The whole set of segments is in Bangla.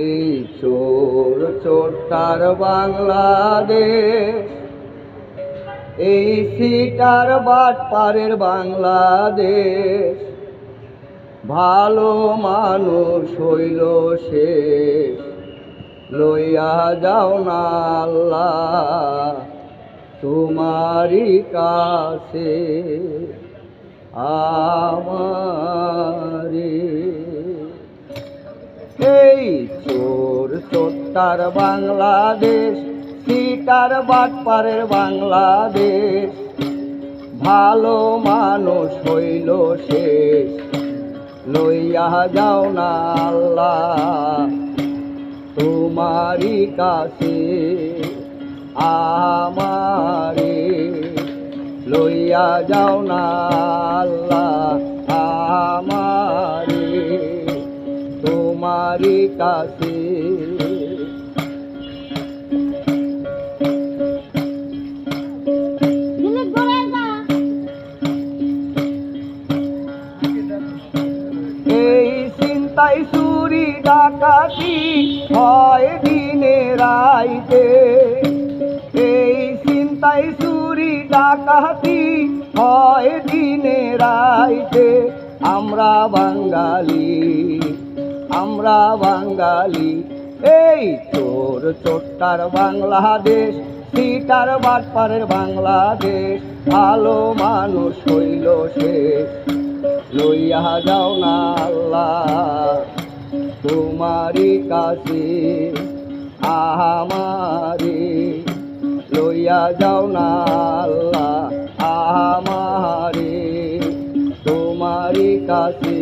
এই চোর চোরটার বাংলাদেশ, এই সিটার বাটপারের বাংলাদেশ। ভালো মানুষ হইল শেষ, লইয়া যাও না আল্লাহ তোমারই কাছে আমারে। এই চোর চোরটার বাংলাদেশ, সিটার বাটপারের বাংলাদেশ। ভালো মানুষ হইল শেষ, লইয়া যাও না আল্লাহ তোমারই কাছে আমারে। লইয়া যাও না আল্লাহ আমারে তোমারই কাছে। এই চিন্তাই চুরি ডাকাতি হয় দিনে রাইতে, এই চিন্তাই চুরি ডাকাতি হয় দিনে রাইতে। আমরা বাঙালি, আমরা বাঙালি। এই চোর চোরটার বাংলাদেশ, সিটার বাটপারের বাংলাদেশ। ভালো মানুষ হইল শেষ, লইয়া যাও না আল্লাহ তোমারই কাছে আমারে। লইয়া যাও না আল্লাহ আমারে তোমারই কাছে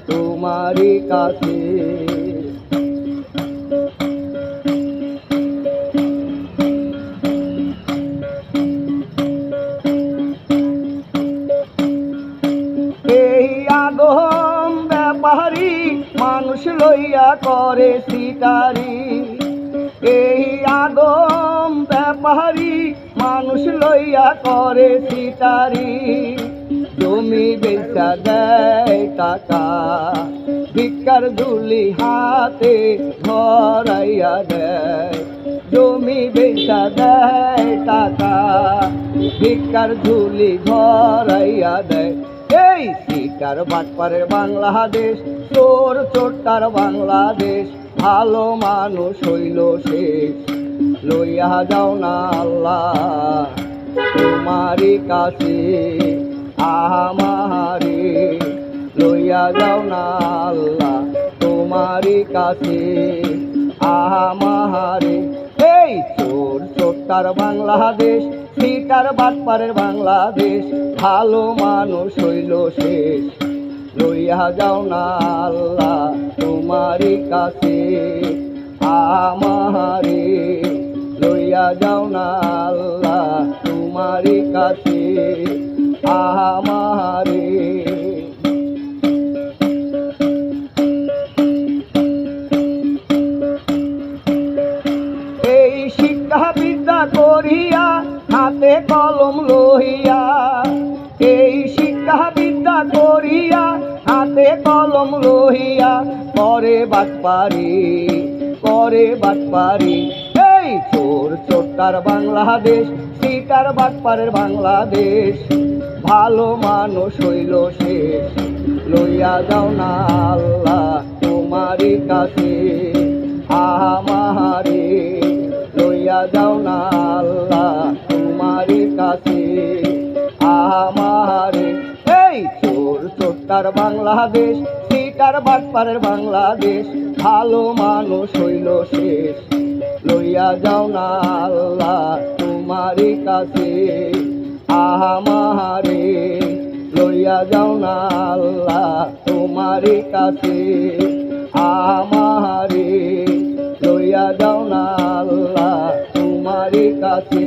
তোমারই কাছে। এই আদম ব্যাপারী মানুষ লইয়া করে শিকারি, এই আদম ব্যাপারী মানুষ লইয়া করে শিকারি। জমি বেচা দেয় টাকা, ভিক্ষার ঝুলি হাতে ধরাইয়া দেয়। জমি বেচা দেয় টাকা, ভিক্ষার ঝুলি ধরাইয়া দেয়। এই সিটার বাটপারের বাংলাদেশ, চোর চোরটার বাংলাদেশ। ভালো মানুষ হইল শেষ, লইয়া যাও না আল্লাহ তোমারই কাছে আমারে। লইয়া যাও না আল্লাহ তোমারই কাছে আমারে। এই চোর চোরটার বাংলাদেশ, সিটার বাটপারের বাংলাদেশ। ভালো মানুষ হইল শেষ, লইয়া যাও না আল্লাহ তোমারই কাছে আমারে। লইয়া যাও না আল্লাহ তোমারই কাছে আমারে। এই শিক্ষা বিদ্যা করিয়া হাতে কলম লইয়া, এই শিক্ষা বিদ্যা করিয়া হাতে কলম লইয়া করে বাটপারি, করে বাটপারি। এই চোর চোরটার বাংলাদেশ, সিটার বাটপারের বাংলাদেশ। ভালো মানুষ হইল শেষ, লইয়া যাও না আল্লাহ তোমারই কাছে আমারে। লইয়া যাও না আল্লাহ তোমারই কাছে আমারে। এই চোর চোরটার বাংলাদেশ, সিটার বাটপারের বাংলাদেশ। ভালো মানুষ হইল শেষ, লইয়া যাও না আল্লাহ তোমারই কাছে আমারে। লইয়া যাও না আল্লাহ তোমারই কাছে আমারে। লইয়া যাও না আল্লাহ তোমারই কাছে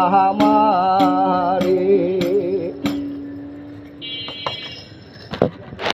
আমার।